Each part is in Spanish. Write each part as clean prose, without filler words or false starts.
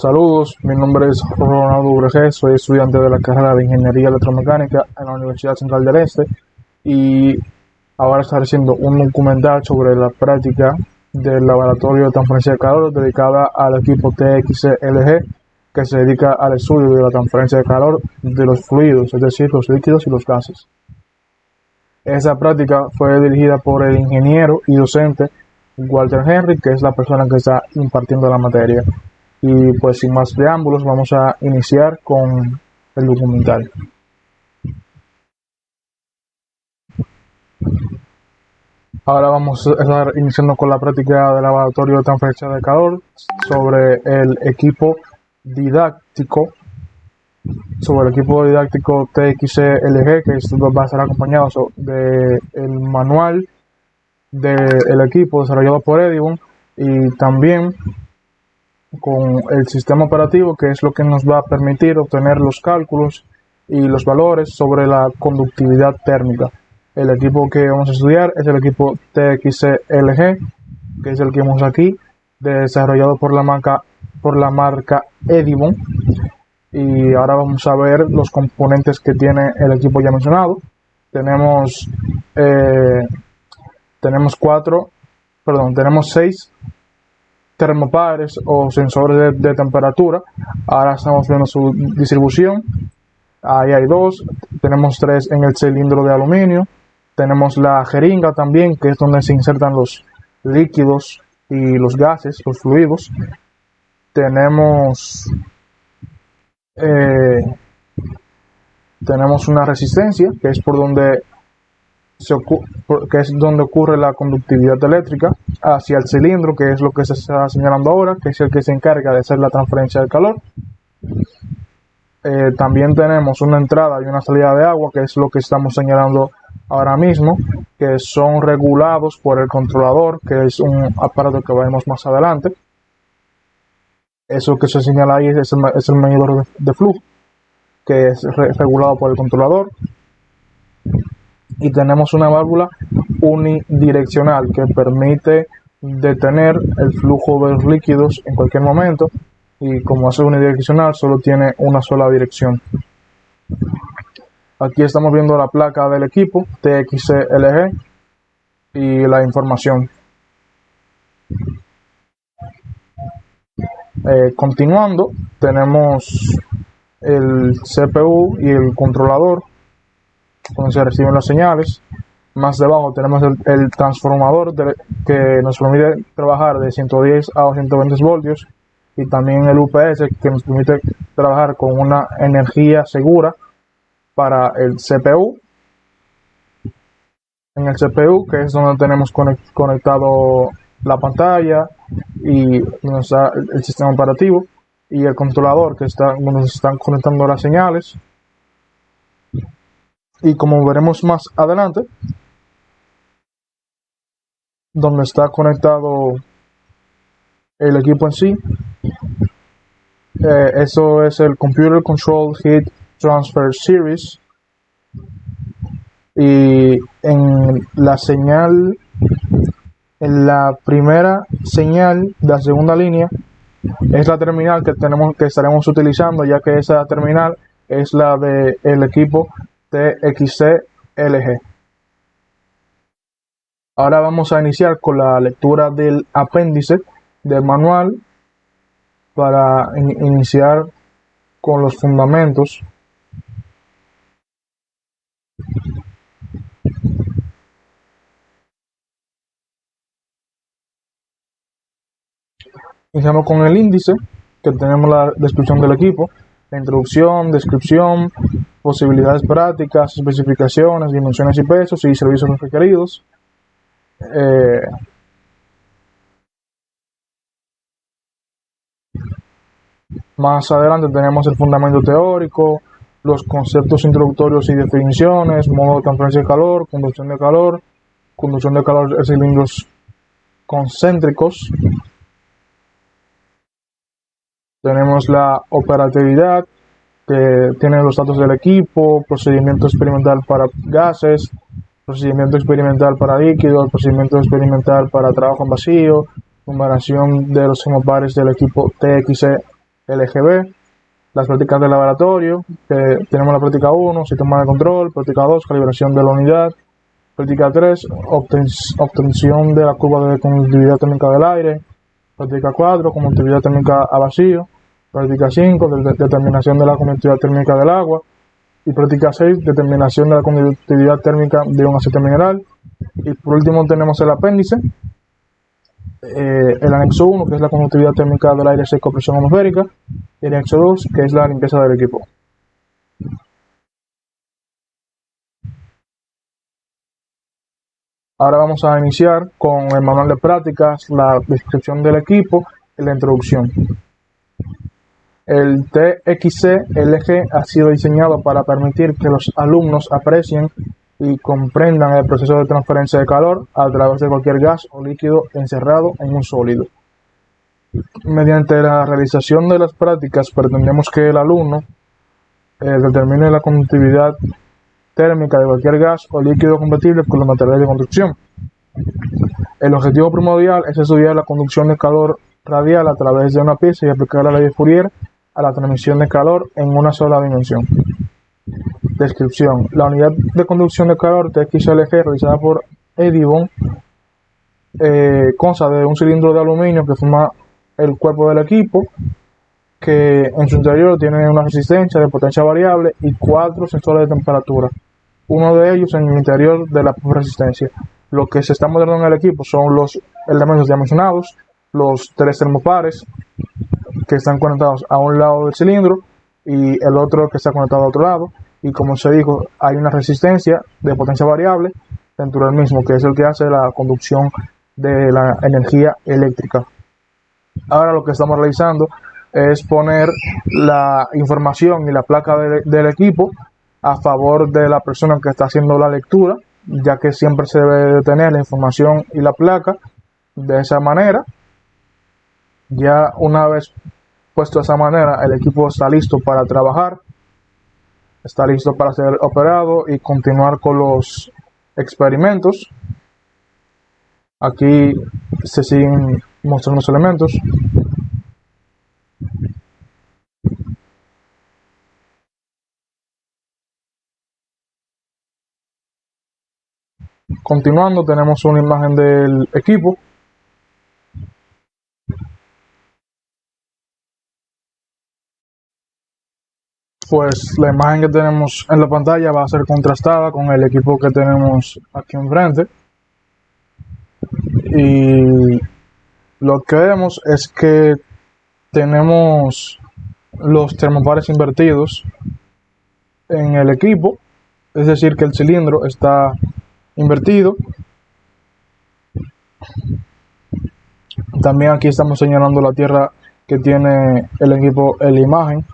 Saludos, mi nombre es Ronaldo Urg, soy estudiante de la carrera de Ingeniería Electromecánica en la Universidad Central del Este y ahora estaré haciendo un documental sobre la práctica del laboratorio de transferencia de calor dedicada al equipo TXLG que se dedica al estudio de la transferencia de calor de los fluidos, es decir, los líquidos y los gases. Esa práctica fue dirigida por el ingeniero y docente Walter Henry, que es la persona que está impartiendo la materia. Y pues sin más preámbulos vamos a iniciar con el documental. Ahora vamos a estar iniciando con la práctica del laboratorio de transferencia de calor sobre el equipo didáctico TXLG, que esto va a estar acompañado del manual del equipo desarrollado por Edibon y también con el sistema operativo, que es lo que nos va a permitir obtener los cálculos y los valores sobre la conductividad térmica. El equipo que vamos a estudiar es el equipo TXLG, que es el que vemos aquí, desarrollado por la marca Edibon. Y ahora vamos a ver los componentes que tiene el equipo ya mencionado. Tenemos 6 termopares o sensores de temperatura. Ahora estamos viendo su distribución. Ahí hay 2, tenemos 3 en el cilindro de aluminio. Tenemos la jeringa también, que es donde se insertan los líquidos y los gases, los fluidos. Tenemos una resistencia, que es por donde ocurre la conductividad eléctrica hacia el cilindro, que es lo que se está señalando ahora, que es el que se encarga de hacer la transferencia del calor. También tenemos una entrada y una salida de agua, que es lo que estamos señalando ahora mismo, que son regulados por el controlador, que es un aparato que veremos más adelante. Eso que se señala ahí es el medidor de flujo, que es regulado por el controlador. Y tenemos una válvula unidireccional que permite detener el flujo de los líquidos en cualquier momento, y como es unidireccional solo tiene una sola dirección. Aquí estamos viendo la placa del equipo TXLG y la información. Continuando, tenemos el CPU y el controlador donde se reciben las señales. Más debajo tenemos el transformador que nos permite trabajar de 110 a 220 voltios, y también el UPS, que nos permite trabajar con una energía segura para el CPU. En el CPU, que es donde tenemos conectado la pantalla y donde está el sistema operativo, y el controlador, que está donde se están conectando las señales. Y como veremos más adelante, donde está conectado el equipo en sí, eso es el Computer Control Heat Transfer Series. Y en la primera señal de la segunda línea es la terminal que estaremos utilizando, ya que esa terminal es la del equipo TXLG. Ahora vamos a iniciar con la lectura del apéndice del manual para iniciar con los fundamentos. Iniciamos con el índice, que tenemos la descripción del equipo, la introducción, descripción, posibilidades prácticas, especificaciones, dimensiones y pesos y servicios requeridos. Más adelante tenemos el fundamento teórico, los conceptos introductorios y definiciones, modo de transferencia de calor, conducción de calor de cilindros concéntricos. Tenemos la operatividad, que tiene los datos del equipo, procedimiento experimental para gases, procedimiento experimental para líquidos, procedimiento experimental para trabajo en vacío, numeración de los termopares del equipo TXLG LGB, las prácticas de laboratorio, que tenemos la práctica 1, sistema de control, práctica 2, calibración de la unidad, práctica 3, obtención de la curva de conductividad térmica del aire, práctica 4, conductividad térmica a vacío, práctica 5, determinación de la conductividad térmica del agua, y práctica 6, determinación de la conductividad térmica de un aceite mineral. Y por último tenemos el apéndice, el anexo 1, que es la conductividad térmica del aire seco a presión atmosférica, y el anexo 2, que es la limpieza del equipo. Ahora vamos a iniciar con el manual de prácticas, la descripción del equipo y la introducción. El TXC-LG ha sido diseñado para permitir que los alumnos aprecien y comprendan el proceso de transferencia de calor a través de cualquier gas o líquido encerrado en un sólido. Mediante la realización de las prácticas pretendemos que el alumno determine la conductividad térmica de cualquier gas o líquido compatible con los materiales de construcción. El objetivo primordial es estudiar la conducción de calor radial a través de una pieza y aplicar la ley de Fourier a la transmisión de calor en una sola dimensión. Descripción. La unidad de conducción de calor TXLG realizada por Edison consta de un cilindro de aluminio que forma el cuerpo del equipo, que en su interior tiene una resistencia de potencia variable y 4 sensores de temperatura, uno de ellos en el interior de la resistencia. Lo que se está modelando en el equipo son los elementos ya mencionados, los 3 termopares que están conectados a un lado del cilindro y el otro que está conectado a otro lado, y como se dijo, hay una resistencia de potencia variable dentro del mismo, que es el que hace la conducción de la energía eléctrica. Ahora lo que estamos realizando es poner la información y la placa del equipo a favor de la persona que está haciendo la lectura, ya que siempre se debe tener la información y la placa de esa manera. Ya una vez puesto de esa manera, el equipo está listo para trabajar, está listo para ser operado y continuar con los experimentos. Aquí se siguen mostrando los elementos. Continuando, tenemos una imagen del equipo. Pues la imagen que tenemos en la pantalla va a ser contrastada con el equipo que tenemos aquí enfrente. Y lo que vemos es que tenemos los termopares invertidos en el equipo, es decir, que el cilindro está invertido. También aquí estamos señalando la tierra que tiene el equipo en la imagen.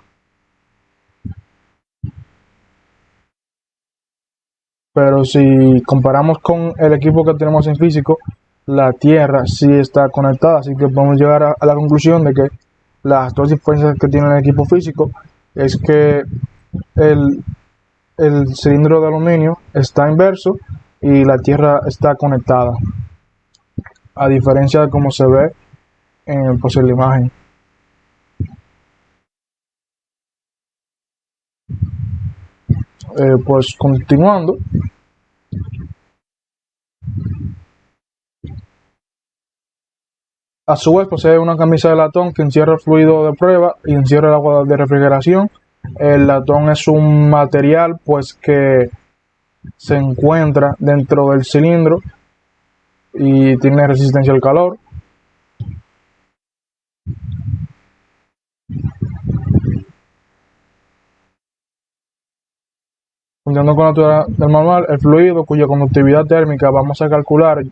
Pero si comparamos con el equipo que tenemos en físico, la tierra sí está conectada, así que podemos llegar a la conclusión de que las dos diferencias que tiene el equipo físico es que el cilindro de aluminio está inverso y la tierra está conectada, a diferencia de cómo se ve en la imagen. Pues continuando, a su vez posee una camisa de latón que encierra el fluido de prueba y encierra el agua de refrigeración. El latón es un material pues que se encuentra dentro del cilindro y tiene resistencia al calor. Continuando con la teoría del manual, el fluido cuya conductividad térmica vamos a calcular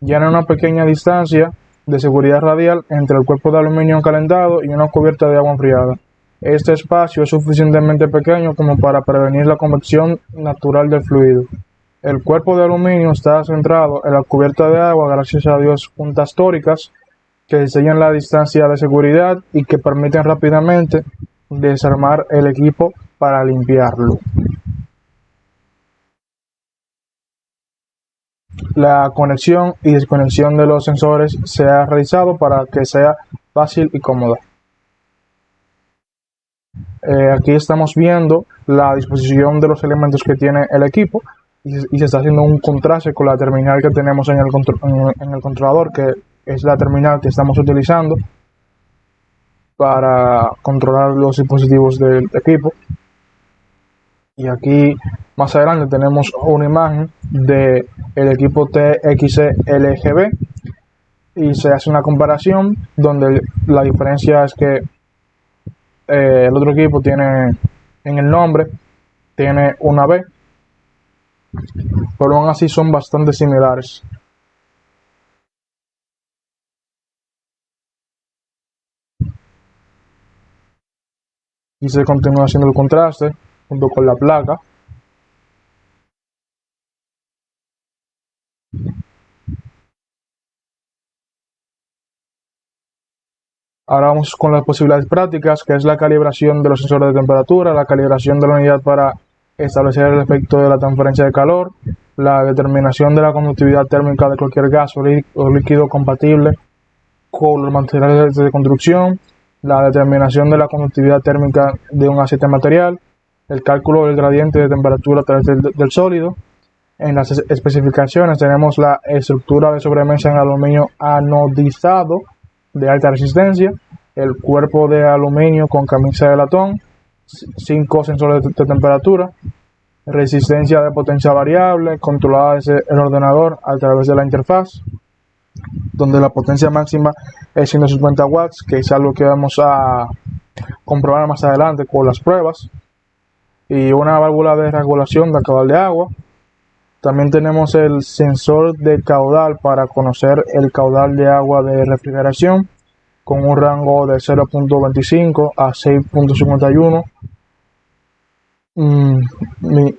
llena una pequeña distancia de seguridad radial entre el cuerpo de aluminio calentado y una cubierta de agua enfriada. Este espacio es suficientemente pequeño como para prevenir la convección natural del fluido. El cuerpo de aluminio está centrado en la cubierta de agua gracias a dos puntas tóricas que diseñan la distancia de seguridad y que permiten rápidamente desarmar el equipo para limpiarlo. La conexión y desconexión de los sensores se ha realizado para que sea fácil y cómoda. Aquí estamos viendo la disposición de los elementos que tiene el equipo y se está haciendo un contraste con la terminal que tenemos en el controlador, que es la terminal que estamos utilizando para controlar los dispositivos del equipo. Y aquí más adelante tenemos una imagen del equipo TXLGB y se hace una comparación donde la diferencia es que el otro equipo tiene en el nombre tiene una B, pero aún así son bastante similares. Y se continúa haciendo el contraste junto con la placa. Ahora vamos con las posibilidades prácticas, que es la calibración de los sensores de temperatura, la calibración de la unidad para establecer el efecto de la transferencia de calor, la determinación de la conductividad térmica de cualquier gas o líquido compatible con los materiales de construcción, la determinación de la conductividad térmica de un aceite material, el cálculo del gradiente de temperatura a través del sólido. En las especificaciones tenemos la estructura de sobremesa en aluminio anodizado de alta resistencia, el cuerpo de aluminio con camisa de latón, 5 sensores de temperatura, resistencia de potencia variable controlada desde el ordenador a través de la interfaz, donde la potencia máxima es 150 watts, que es algo que vamos a comprobar más adelante con las pruebas, y una válvula de regulación de caudal de agua. También tenemos el sensor de caudal para conocer el caudal de agua de refrigeración con un rango de 0.25 a 6.51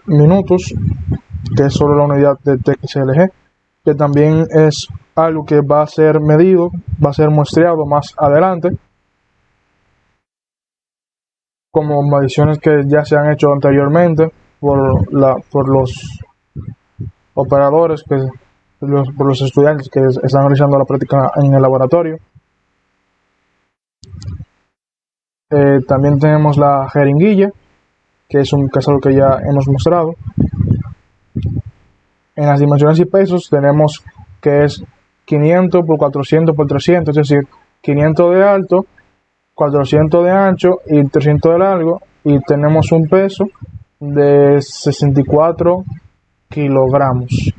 minutos, que es solo la unidad de TXLG, que también es algo que va a ser medido, va a ser muestreado más adelante, como mediciones que ya se han hecho anteriormente por los operadores, por los estudiantes que están realizando la práctica en el laboratorio. También tenemos la jeringuilla, que es algo que ya hemos mostrado. En las dimensiones y pesos tenemos que es 500 por 400 por 300, es decir, 500 de alto, 400 de ancho y 300 de largo, y tenemos un peso de 64 kilogramos.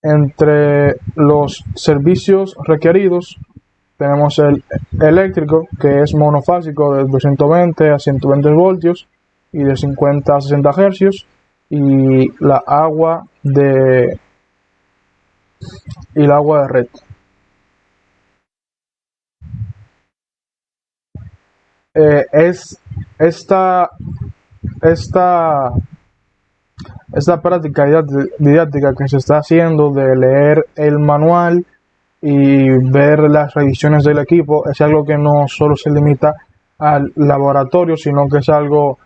Entre los servicios requeridos tenemos el eléctrico, que es monofásico de 220 a 120 voltios y de 50 a 60 hercios, y la agua de red. Esta práctica didáctica que se está haciendo de leer el manual y ver las revisiones del equipo es algo que no solo se limita al laboratorio, sino que es algo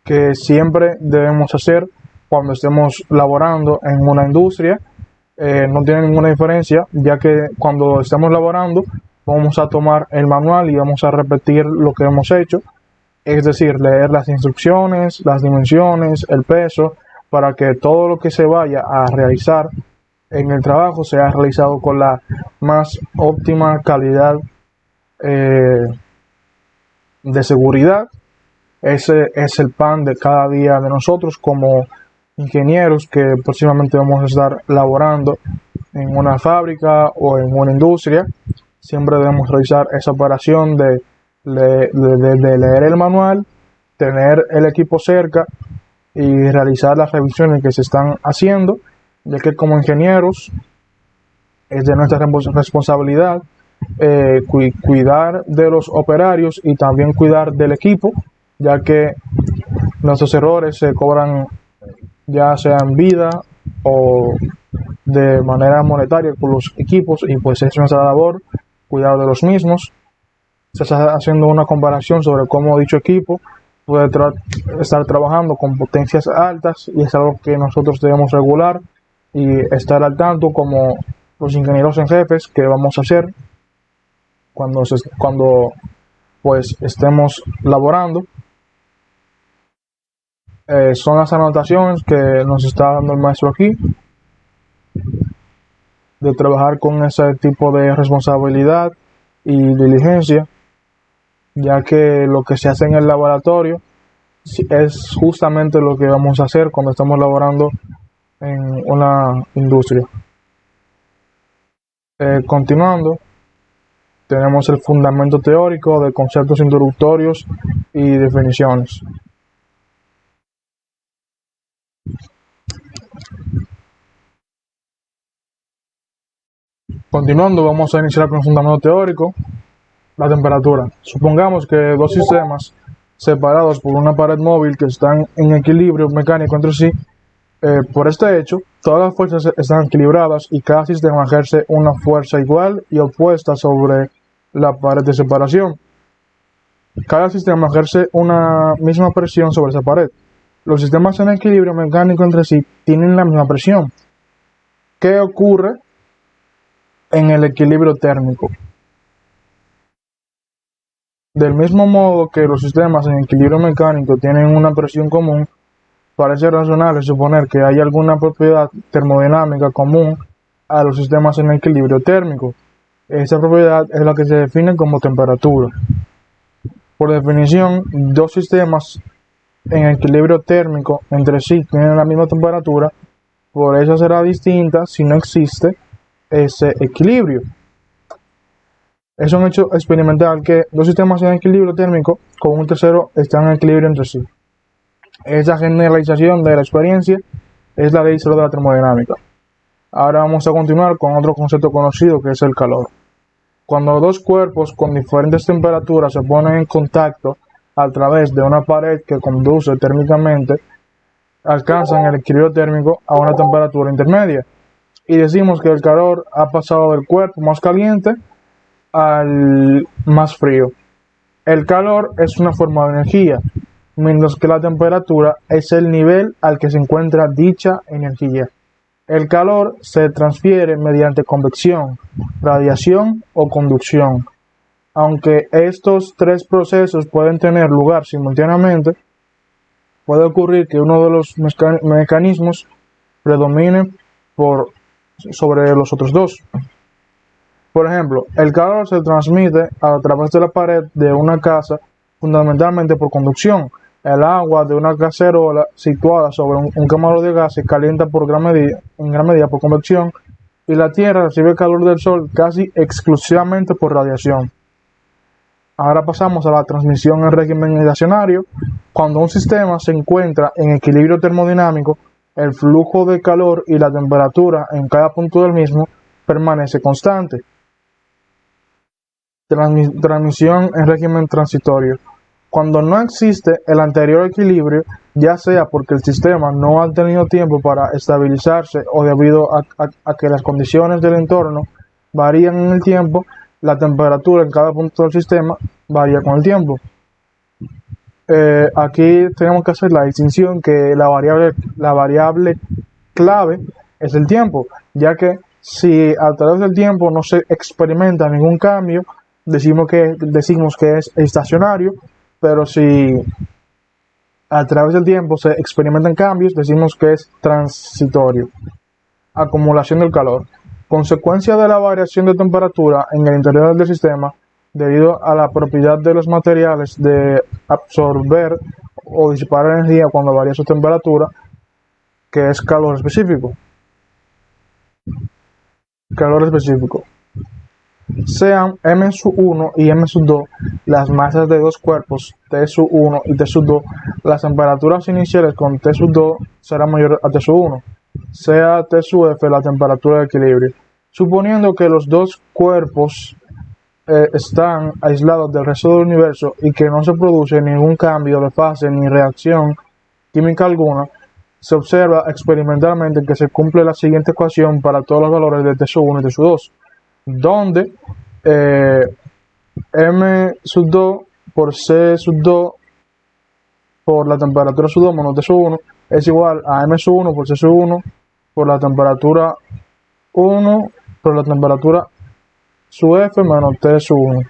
que siempre debemos hacer cuando estemos laborando en una industria. No tiene ninguna diferencia, ya que cuando estamos laborando vamos a tomar el manual y vamos a repetir lo que hemos hecho, es decir, leer las instrucciones, las dimensiones, el peso, para que todo lo que se vaya a realizar en el trabajo sea realizado con la más óptima calidad de seguridad. Ese es el pan de cada día de nosotros como ingenieros que próximamente vamos a estar laborando en una fábrica o en una industria. Siempre debemos realizar esa operación de leer el manual, tener el equipo cerca y realizar las revisiones que se están haciendo, ya que como ingenieros es de nuestra responsabilidad cuidar de los operarios y también cuidar del equipo, ya que nuestros errores se cobran ya sea en vida o de manera monetaria por los equipos, y pues es nuestra labor cuidar de los mismos. Se está haciendo una comparación sobre cómo dicho equipo puede estar trabajando con potencias altas, y es algo que nosotros debemos regular y estar al tanto como los ingenieros en jefes, que vamos a hacer cuando pues estemos laborando. Son las anotaciones que nos está dando el maestro aquí, de trabajar con ese tipo de responsabilidad y diligencia, ya que lo que se hace en el laboratorio es justamente lo que vamos a hacer cuando estamos laborando en una industria. Continuando, tenemos el fundamento teórico de conceptos introductorios y definiciones. Continuando, vamos a iniciar con el fundamento teórico, la temperatura. Supongamos que dos sistemas separados por una pared móvil que están en equilibrio mecánico entre sí. Por este hecho, todas las fuerzas están equilibradas y cada sistema ejerce una fuerza igual y opuesta sobre la pared de separación. Cada sistema ejerce una misma presión sobre esa pared. Los sistemas en equilibrio mecánico entre sí tienen la misma presión. ¿Qué ocurre en el equilibrio térmico? Del mismo modo que los sistemas en equilibrio mecánico tienen una presión común, parece razonable suponer que hay alguna propiedad termodinámica común a los sistemas en equilibrio térmico. Esa propiedad es la que se define como temperatura. Por definición, dos sistemas en equilibrio térmico entre sí tienen la misma temperatura, por eso será distinta si no existe ese equilibrio. Es un hecho experimental que dos sistemas en equilibrio térmico con un tercero están en equilibrio entre sí. Esa generalización de la experiencia es la ley cero de la termodinámica. Ahora vamos a continuar con otro concepto conocido, que es el calor. Cuando dos cuerpos con diferentes temperaturas se ponen en contacto a través de una pared que conduce térmicamente, alcanzan el equilibrio térmico a una temperatura intermedia. Y decimos que el calor ha pasado del cuerpo más caliente al más frío. El calor es una forma de energía, mientras que la temperatura es el nivel al que se encuentra dicha energía. El calor se transfiere mediante convección, radiación o conducción. Aunque estos tres procesos pueden tener lugar simultáneamente, puede ocurrir que uno de los mecanismos predomine sobre los otros dos. Por ejemplo, el calor se transmite a través de la pared de una casa fundamentalmente por conducción. El agua de una cacerola situada sobre un quemador de gas se calienta en gran medida por convección, y la Tierra recibe el calor del Sol casi exclusivamente por radiación. Ahora pasamos a la transmisión en régimen estacionario. Cuando un sistema se encuentra en equilibrio termodinámico, el flujo de calor y la temperatura en cada punto del mismo permanece constante. Transmisión en régimen transitorio. Cuando no existe el anterior equilibrio, ya sea porque el sistema no ha tenido tiempo para estabilizarse o debido a que las condiciones del entorno varían en el tiempo, la temperatura en cada punto del sistema varía con el tiempo. Aquí tenemos que hacer la distinción que la variable clave es el tiempo, ya que si a través del tiempo no se experimenta ningún cambio, decimos que es estacionario, pero si a través del tiempo se experimentan cambios, decimos que es transitorio. Acumulación del calor. Consecuencia de la variación de temperatura en el interior del sistema, debido a la propiedad de los materiales de absorber o disipar energía cuando varía su temperatura, que es calor específico. Calor específico. Sean M1 y M2 las masas de dos cuerpos T1 y T2, las temperaturas iniciales con T2 será mayor a T1, sea T-F la temperatura de equilibrio. Suponiendo que los dos cuerpos están aislados del resto del universo y que no se produce ningún cambio de fase ni reacción química alguna, se observa experimentalmente que se cumple la siguiente ecuación para todos los valores de T1 y T2, donde M2 por C2 por la temperatura sub2 menos T1 es igual a M1 por C1 por la temperatura 1 por la temperatura su F menos T sub 1.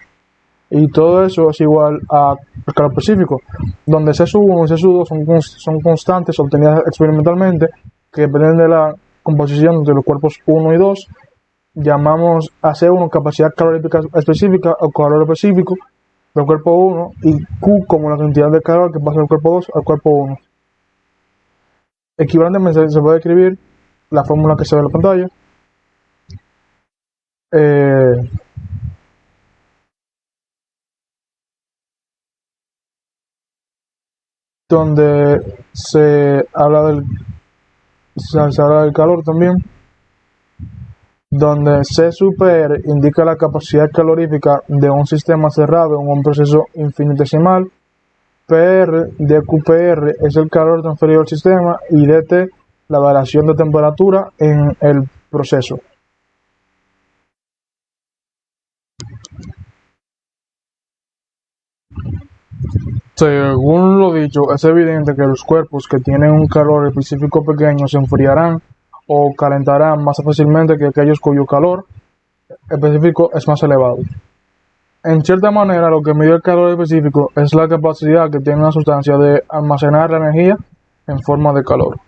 Y todo eso es igual al calor específico, donde C sub 1 y C sub 2 son constantes obtenidas experimentalmente, que dependen de la composición de los cuerpos 1 y 2. Llamamos a C1 capacidad calorífica específica o calor específico del cuerpo 1, y Q como la cantidad de calor que pasa del cuerpo 2 al cuerpo 1. Equivalentemente se puede escribir la fórmula que se ve en la pantalla. Donde se habla del calor también, donde C sub R indica la capacidad calorífica de un sistema cerrado en un proceso infinitesimal, PR de QPR es el calor transferido al sistema y DT la variación de temperatura en el proceso. Según lo dicho, es evidente que los cuerpos que tienen un calor específico pequeño se enfriarán o calentarán más fácilmente que aquellos cuyo calor específico es más elevado. En cierta manera, lo que mide el calor específico es la capacidad que tiene una sustancia de almacenar la energía en forma de calor.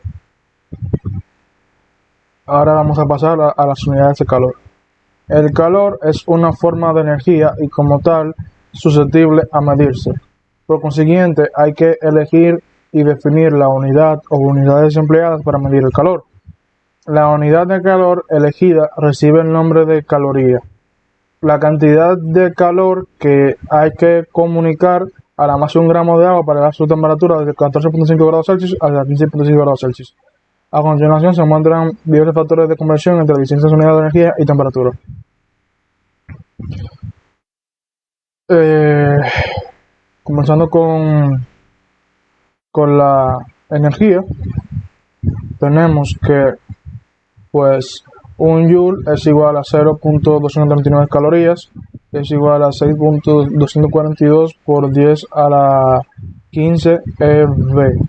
Ahora vamos a pasar a las unidades de calor. El calor es una forma de energía y como tal susceptible a medirse. Por consiguiente, hay que elegir y definir la unidad o unidades empleadas para medir el calor. La unidad de calor elegida recibe el nombre de caloría. La cantidad de calor que hay que comunicar a la masa de un gramo de agua para dar su temperatura desde 14.5 grados Celsius a 15.5 grados Celsius. A continuación se muestran diversos factores de conversión entre distintas unidades de energía y temperatura. Comenzando con la energía, tenemos que pues un joule es igual a 0.239 calorías, es igual a 6.242 por 10 a la 15 eV.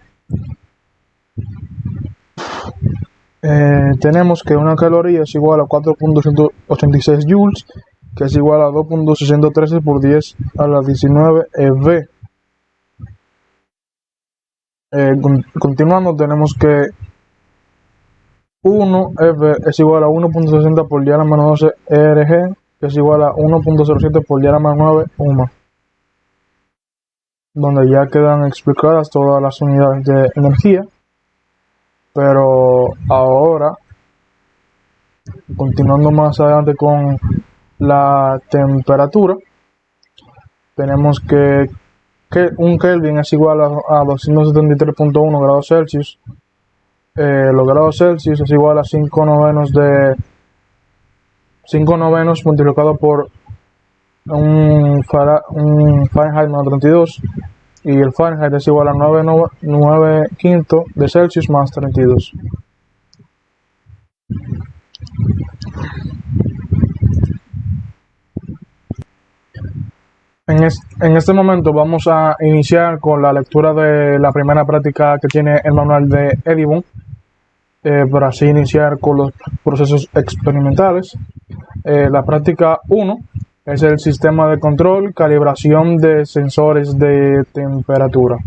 Tenemos que una caloría es igual a 4.286 joules, que es igual a 2.613 por 10 a la 19 eV. Continuando, tenemos que 1 eV es igual a 1.60 por 10 a la menos 12 ERG, que es igual a 1.07 por 10 a la menos 9 UMA, donde ya quedan explicadas todas las unidades de energía. Pero ahora, continuando más adelante con la temperatura, tenemos que un Kelvin es igual a 273.1 grados Celsius. Los grados Celsius es igual a 5 novenos multiplicado por un Fahrenheit menos 32, y el Fahrenheit es igual a 9 quintos de Celsius más 32. En este momento vamos a iniciar con la lectura de la primera práctica que tiene el manual de Edibon, para así iniciar con los procesos experimentales. La práctica 1 es el sistema de control, calibración de sensores de temperatura.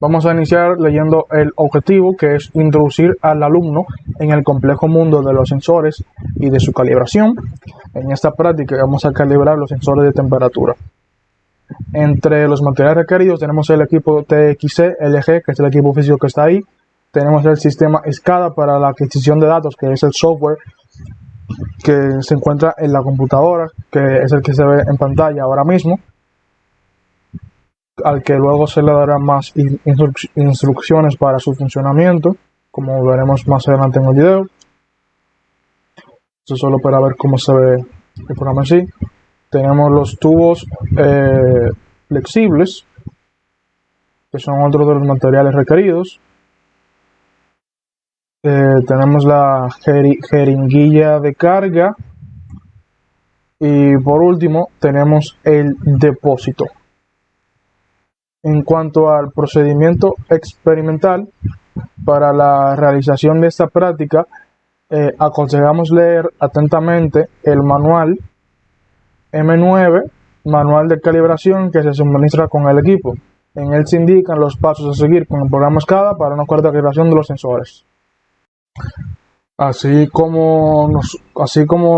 Vamos a iniciar leyendo el objetivo, que es introducir al alumno en el complejo mundo de los sensores y de su calibración. En esta práctica vamos a calibrar los sensores de temperatura. Entre los materiales requeridos tenemos el equipo TXC LG, que es el equipo físico que está ahí. Tenemos el sistema SCADA para la adquisición de datos, que es el software que se encuentra en la computadora, que es el que se ve en pantalla ahora mismo, al que luego se le darán más instrucciones para su funcionamiento, como veremos más adelante en el video. Esto es solo para ver cómo se ve el programa en sí. Tenemos los tubos flexibles, que son otros de los materiales requeridos. Tenemos la jeringuilla de carga, y por último tenemos el depósito. En cuanto al procedimiento experimental, para la realización de esta práctica aconsejamos leer atentamente el manual M9, manual de calibración que se suministra con el equipo. En él se indican los pasos a seguir con el programa SCADA para una correcta calibración de los sensores. Así como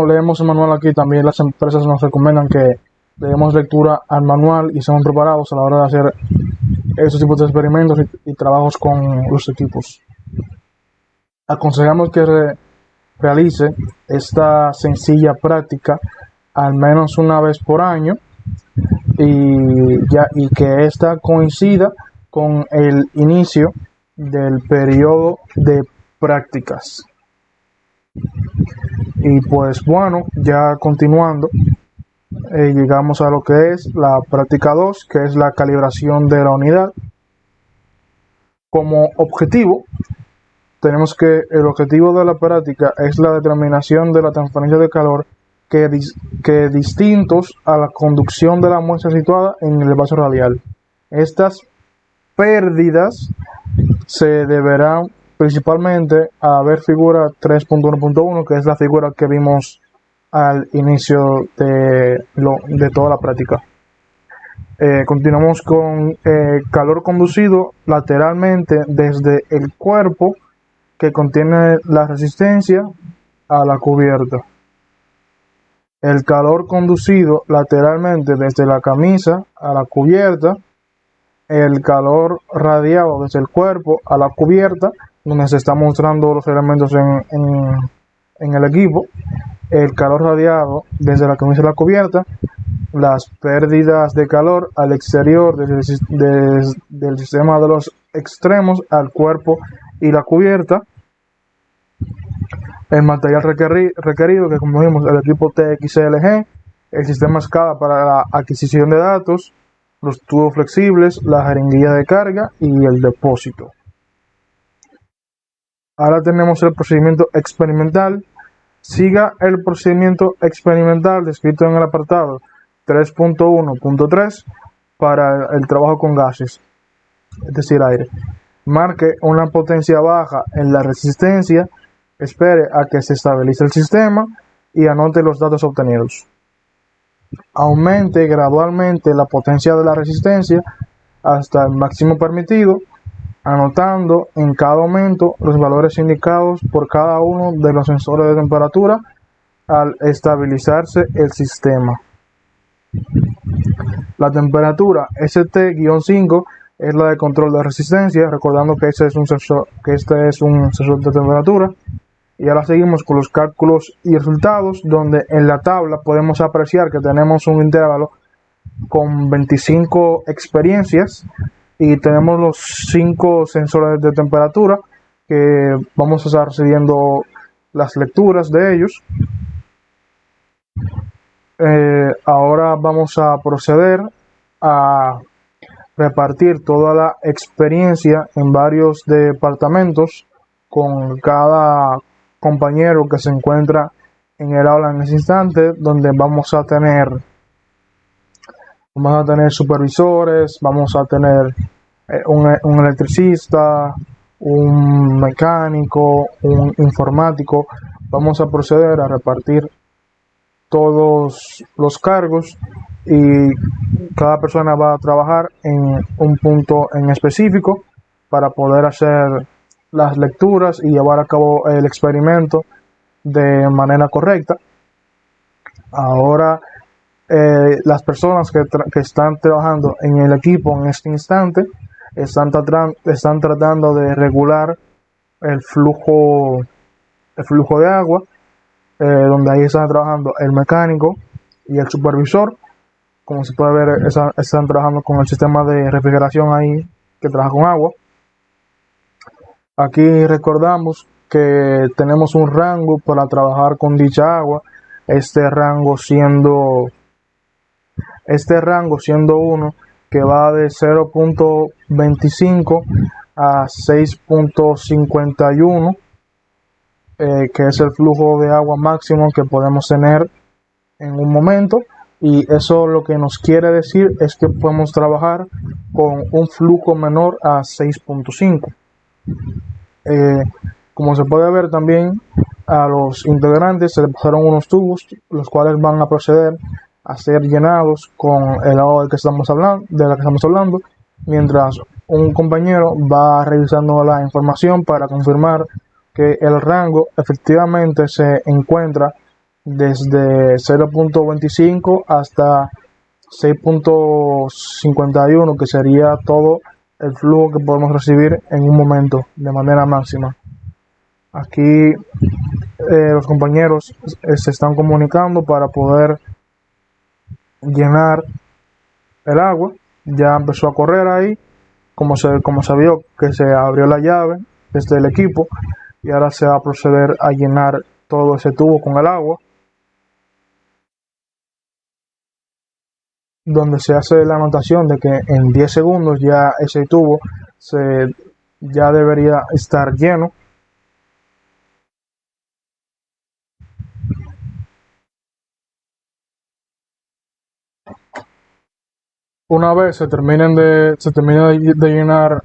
leemos el manual aquí, también las empresas nos recomiendan que le demos lectura al manual y seamos preparados a la hora de hacer esos tipos de experimentos y trabajos con los equipos. Aconsejamos que realice esta sencilla práctica al menos una vez por año y que esta coincida con el inicio del periodo de prácticas. Y pues bueno, ya continuando, llegamos a lo que es la práctica 2, que es la calibración de la unidad. Como objetivo, tenemos que el objetivo de la práctica es la determinación de la transferencia de calor que distintos a la conducción de la muestra situada en el vaso radial. Estas pérdidas se deberán principalmente a ver figura 3.1.1, que es la figura que vimos al inicio de toda la práctica. Continuamos con calor conducido lateralmente desde el cuerpo que contiene la resistencia a la cubierta. El calor conducido lateralmente desde la camisa a la cubierta. El calor radiado desde el cuerpo a la cubierta, donde se están mostrando los elementos en el equipo. El calor radiado desde la camisa a la cubierta. Las pérdidas de calor al exterior del sistema de los extremos al cuerpo y la cubierta. El material requerido, que como vimos, el equipo TXLG, el sistema SCADA para la adquisición de datos, los tubos flexibles, la jeringuilla de carga y el depósito. Ahora tenemos el procedimiento experimental. Siga el procedimiento experimental descrito en el apartado 3.1.3 para el trabajo con gases, es decir, aire. Marque una potencia baja en la resistencia, espere a que se estabilice el sistema y anote los datos obtenidos. Aumente gradualmente la potencia de la resistencia hasta el máximo permitido, anotando en cada aumento los valores indicados por cada uno de los sensores de temperatura al estabilizarse el sistema. La temperatura ST-5 es la de control de resistencia, recordando que este es un sensor de temperatura. Y ahora seguimos con los cálculos y resultados, donde en la tabla podemos apreciar que tenemos un intervalo con 25 experiencias y tenemos los 5 sensores de temperatura que vamos a estar siguiendo las lecturas de ellos. Ahora vamos a proceder a repartir toda la experiencia en varios departamentos con cada compañero que se encuentra en el aula en ese instante, donde vamos a tener supervisores, vamos a tener un electricista, un mecánico, un informático. Vamos a proceder a repartir todos los cargos y cada persona va a trabajar en un punto en específico para poder hacer las lecturas y llevar a cabo el experimento de manera correcta. Ahora las personas que están trabajando en el equipo en este instante están tratando de regular el flujo de agua, donde ahí están trabajando el mecánico y el supervisor. Como se puede ver, están trabajando con el sistema de refrigeración ahí que trabaja con agua. Aquí recordamos que tenemos un rango para trabajar con dicha agua, este rango siendo uno que va de 0.25 a 6.51, que es el flujo de agua máximo que podemos tener en un momento, y eso lo que nos quiere decir es que podemos trabajar con un flujo menor a 6.5. Como se puede ver también, a los integrantes se les pasaron unos tubos, los cuales van a proceder a ser llenados con el agua de la que estamos hablando, mientras un compañero va revisando la información para confirmar que el rango efectivamente se encuentra desde 0.25 hasta 6.51, que sería todo el flujo que podemos recibir en un momento de manera máxima. Aquí los compañeros se están comunicando para poder llenar el agua. Ya empezó a correr ahí, como se vio que se abrió la llave desde el equipo, y ahora se va a proceder a llenar todo ese tubo con el agua, donde se hace la anotación de que en 10 segundos ya ese tubo ya debería estar lleno. Una vez se termina de llenar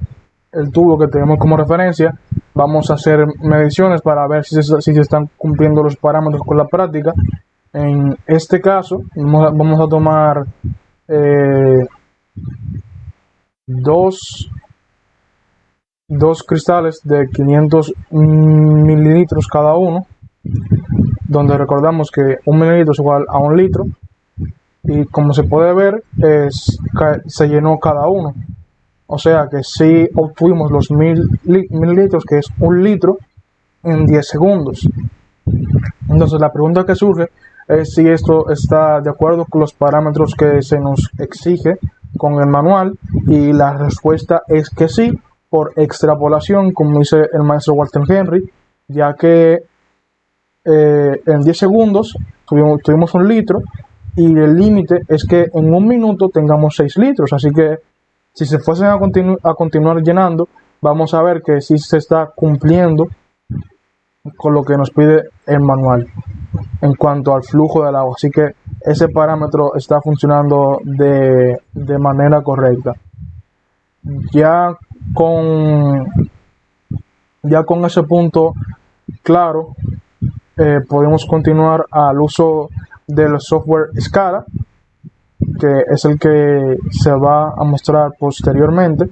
el tubo que tenemos como referencia, vamos a hacer mediciones para ver si se están cumpliendo los parámetros con la práctica. En este caso, vamos a tomar dos cristales de 500 mililitros cada uno, donde recordamos que 1 mililitro es igual a 1 litro, y como se puede ver, se llenó cada uno. O sea que sí obtuvimos los 1000 mililitros, que es 1 litro, en 10 segundos. Entonces la pregunta que surge es si esto está de acuerdo con los parámetros que se nos exige con el manual, y la respuesta es que sí, por extrapolación, como dice el maestro Walter Henry, ya que en 10 segundos tuvimos 1 litro, y el límite es que en 1 minuto tengamos 6 litros, así que si se fuesen a continuar llenando, vamos a ver que sí se está cumpliendo con lo que nos pide el manual en cuanto al flujo del agua, así que ese parámetro está funcionando de manera correcta. Ya con ese punto claro, podemos continuar al uso del software Scala, que es el que se va a mostrar posteriormente.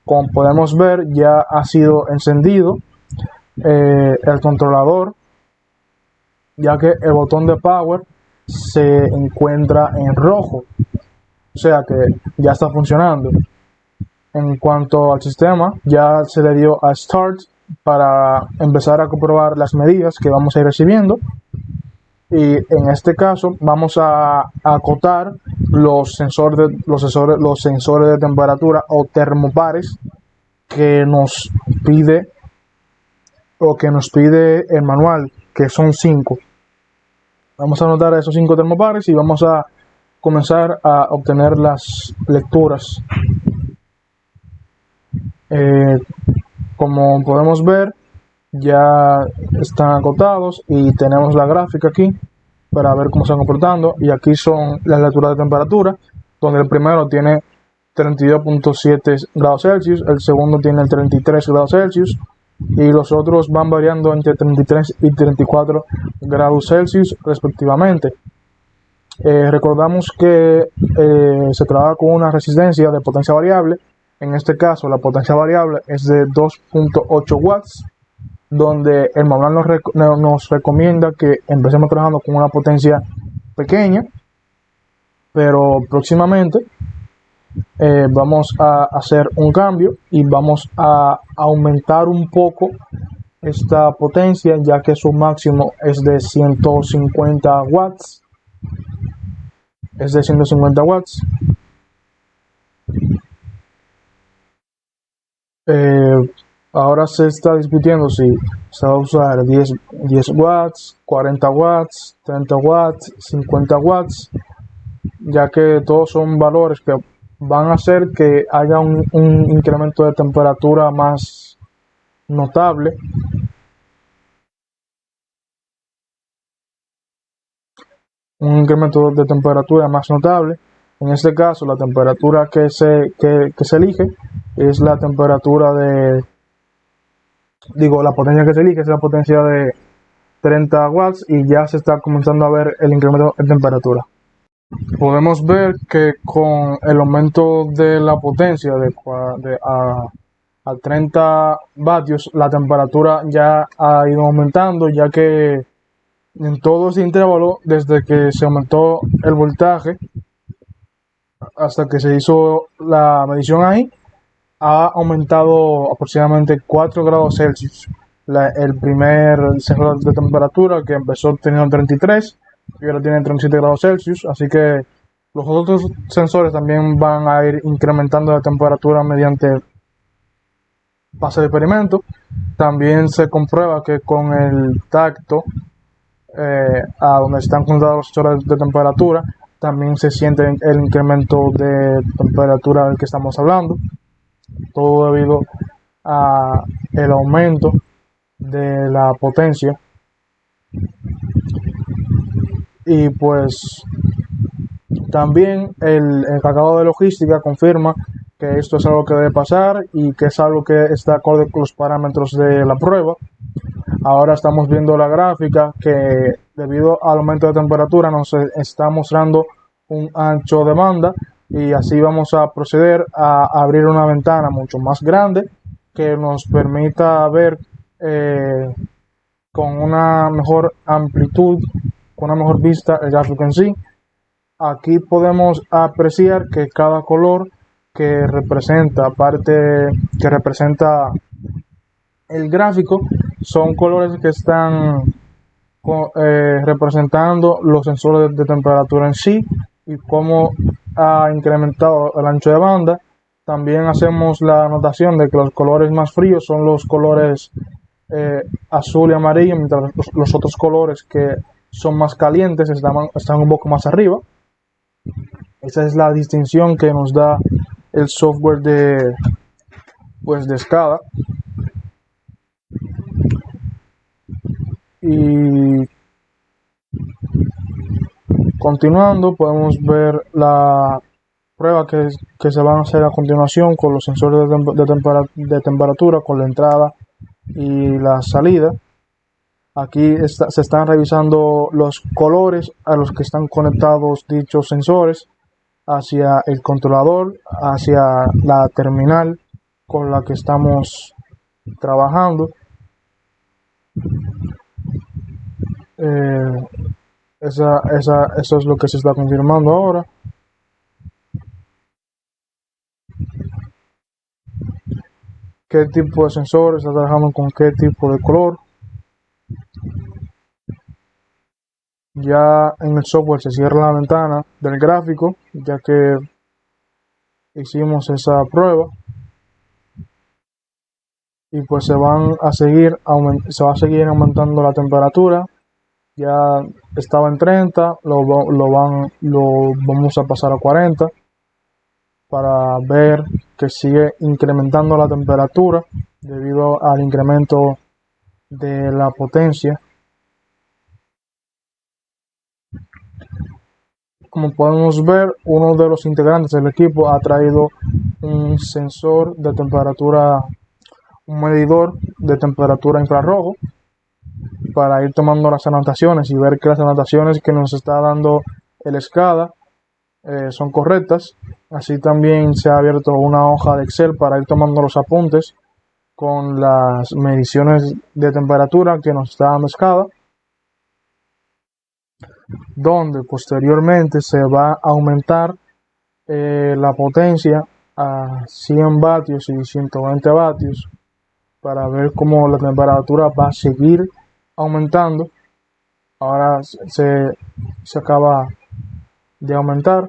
Como podemos ver, ya ha sido encendido el controlador, ya que el botón de power se encuentra en rojo, o sea que ya está funcionando. En cuanto al sistema, ya se le dio a Start para empezar a comprobar las medidas que vamos a ir recibiendo, y en este caso vamos a acotar los sensores de temperatura o termopares que nos pide el manual, que son 5. Vamos a anotar esos 5 termopares y vamos a comenzar a obtener las lecturas. Como podemos ver, ya están acotados y tenemos la gráfica aquí para ver cómo se están comportando, y aquí son las lecturas de temperatura, donde el primero tiene 32.7 grados Celsius, el segundo tiene el 33 grados Celsius, y los otros van variando entre 33 y 34 grados Celsius respectivamente. Recordamos que se trabaja con una resistencia de potencia variable. En este caso la potencia variable es de 2.8 watts, donde el manual nos recomienda que empecemos trabajando con una potencia pequeña, pero próximamente vamos a hacer un cambio y vamos a aumentar un poco esta potencia, ya que su máximo es de 150 watts. Ahora se está discutiendo si se va a usar 10 watts, 40 watts, 30 watts, 50 watts, ya que todos son valores que van a hacer que haya un incremento de temperatura más notable. Un incremento de temperatura más notable. En este caso, la temperatura que se elige es la temperatura digo, la potencia que se elige es la potencia de 30 watts y ya se está comenzando a ver el incremento en temperatura. Podemos ver que con el aumento de la potencia a 30 vatios, la temperatura ya ha ido aumentando, ya que en todo ese intervalo, desde que se aumentó el voltaje hasta que se hizo la medición ahí, ha aumentado aproximadamente 4 grados Celsius. El primer sensor de temperatura, que empezó teniendo 33 y ahora tiene 37 grados Celsius, así que los otros sensores también van a ir incrementando la temperatura mediante fase de experimento. También se comprueba que con el tacto, a donde están conectados los sensores de temperatura, también se siente el incremento de temperatura del que estamos hablando, todo debido a el aumento de la potencia. Y pues también el encargado de logística confirma que esto es algo que debe pasar y que es algo que está acorde con los parámetros de la prueba. Ahora estamos viendo la gráfica que debido al aumento de temperatura nos está mostrando un ancho de banda, y así vamos a proceder a abrir una ventana mucho más grande que nos permita ver con una mejor amplitud, con una mejor vista el gráfico en sí. Aquí podemos apreciar que cada color que representa el gráfico son colores que están representando los sensores de temperatura en sí y cómo ha incrementado el ancho de banda. También hacemos la anotación de que los colores más fríos son los colores azul y amarillo, mientras los otros colores que son más calientes están un poco más arriba. Esa es la distinción que nos da el software de SCADA. Y continuando, podemos ver la prueba que se van a hacer a continuación con los sensores de temperatura, con la entrada y la salida. Aquí se están revisando los colores a los que están conectados dichos sensores hacia el controlador, hacia la terminal con la que estamos trabajando. Eso es lo que se está confirmando ahora. ¿Qué tipo de sensor está trabajando con qué tipo de color? Ya en el software se cierra la ventana del gráfico, ya que hicimos esa prueba. Y pues se va a seguir aumentando la temperatura. Ya estaba en 30, lo vamos a pasar a 40 para ver que sigue incrementando la temperatura debido al incremento de la potencia. Como podemos ver, uno de los integrantes del equipo ha traído un sensor de temperatura, un medidor de temperatura infrarrojo, para ir tomando las anotaciones y ver que las anotaciones que nos está dando el SCADA son correctas. Así también se ha abierto una hoja de Excel para ir tomando los apuntes con las mediciones de temperatura que nos está dando SCADA, donde posteriormente se va a aumentar la potencia a 100 vatios y 120 vatios para ver cómo la temperatura va a seguir aumentando. Ahora se acaba de aumentar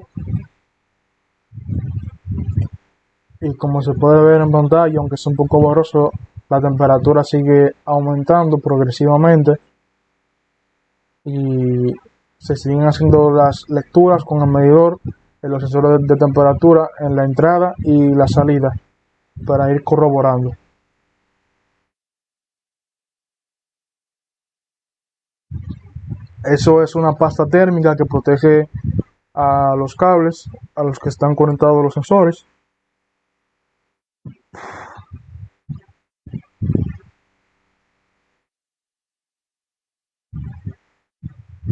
y como se puede ver en pantalla, aunque es un poco borroso, la temperatura sigue aumentando progresivamente y se siguen haciendo las lecturas con el medidor de los sensores de temperatura en la entrada y la salida para ir corroborando. Eso es una pasta térmica que protege a los cables a los que están conectados los sensores.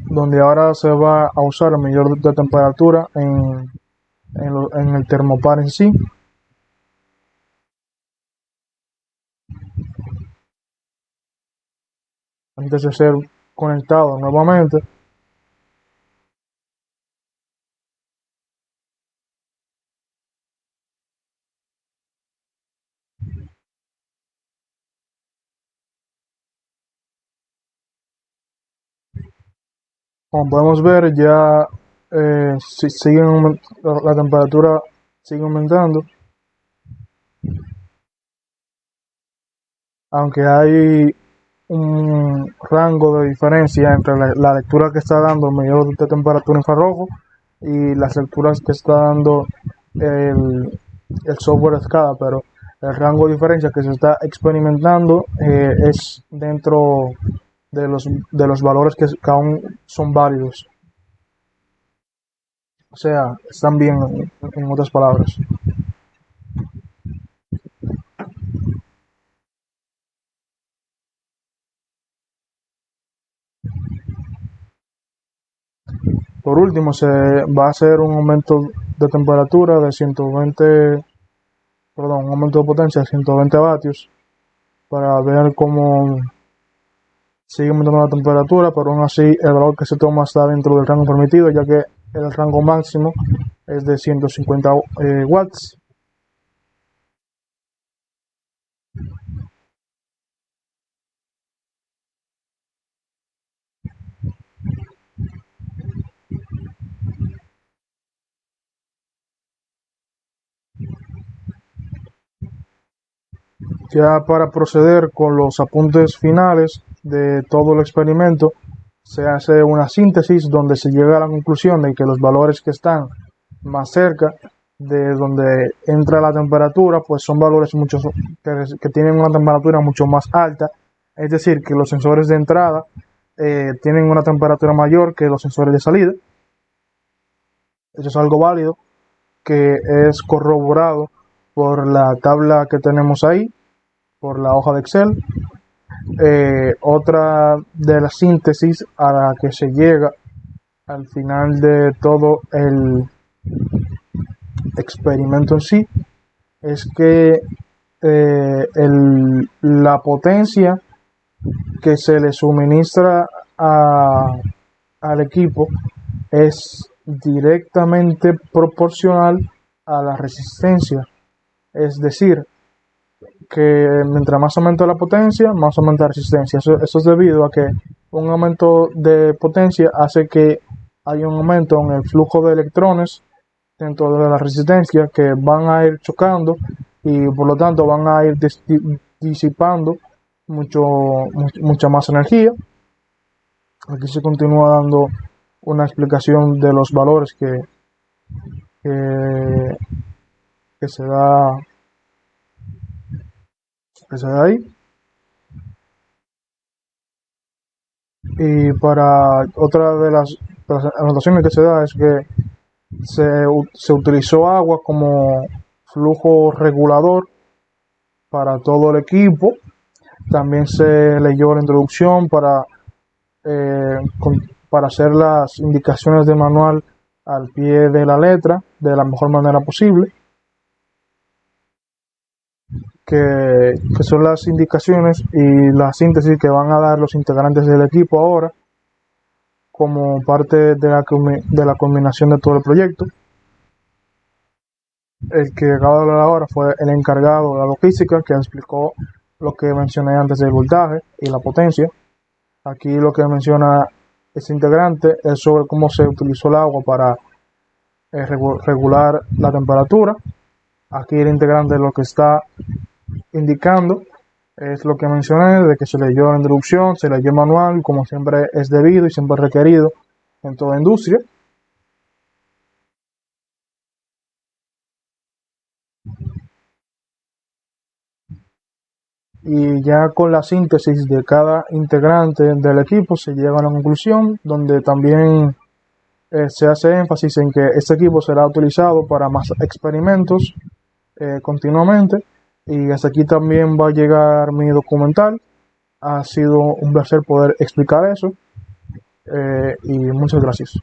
donde ahora se va a usar el medidor de temperatura en el termopar en sí. Antes de ser conectado nuevamente. Como podemos ver, ya la temperatura sigue aumentando, aunque hay un rango de diferencia entre la lectura que está dando el medidor de temperatura infrarrojo y las lecturas que está dando el software SCADA, pero el rango de diferencia que se está experimentando es dentro de los valores que aún son válidos. O sea, están bien, en otras palabras. Por último, se va a hacer un aumento de temperatura de 120, perdón, un aumento de potencia de 120 vatios para ver cómo sigue aumentando la temperatura, pero aún así el valor que se toma está dentro del rango permitido, ya que el rango máximo es de 150 watts. Ya para proceder con los apuntes finales de todo el experimento, se hace una síntesis donde se llega a la conclusión de que los valores que están más cerca de donde entra la temperatura, pues son valores que tienen una temperatura mucho más alta, es decir, que los sensores de entrada tienen una temperatura mayor que los sensores de salida. Eso es algo válido que es corroborado por la tabla que tenemos ahí, por la hoja de Excel. Otra de las síntesis a la que se llega al final de todo el experimento en sí es que la potencia que se le suministra al equipo es directamente proporcional a la resistencia. Es decir, que mientras más aumenta la potencia, más aumenta la resistencia. Eso es debido a que un aumento de potencia hace que haya un aumento en el flujo de electrones dentro de la resistencia que van a ir chocando y por lo tanto van a ir disipando mucha más energía. Aquí se continúa dando una explicación de los valores que, que se da ahí. Y para otra de las anotaciones que se da es que se utilizó agua como flujo regulador para todo el equipo. También se leyó la introducción para hacer las indicaciones de manual al pie de la letra de la mejor manera posible, que son las indicaciones y la síntesis que van a dar los integrantes del equipo ahora como parte de la culminación de todo el proyecto. El que acaba de hablar ahora fue el encargado de la logística, que explicó lo que mencioné antes del voltaje y la potencia. Aquí lo que menciona ese integrante es sobre cómo se utilizó el agua para regular la temperatura. Aquí el integrante lo que está indicando es lo que mencioné, de que se leyó la introducción, se leyó el manual, como siempre es debido y siempre requerido en toda industria. Y ya con la síntesis de cada integrante del equipo se llega a una conclusión donde también se hace énfasis en que este equipo será utilizado para más experimentos continuamente. Y hasta aquí también va a llegar mi documental. Ha sido un placer poder explicar eso. y muchas gracias.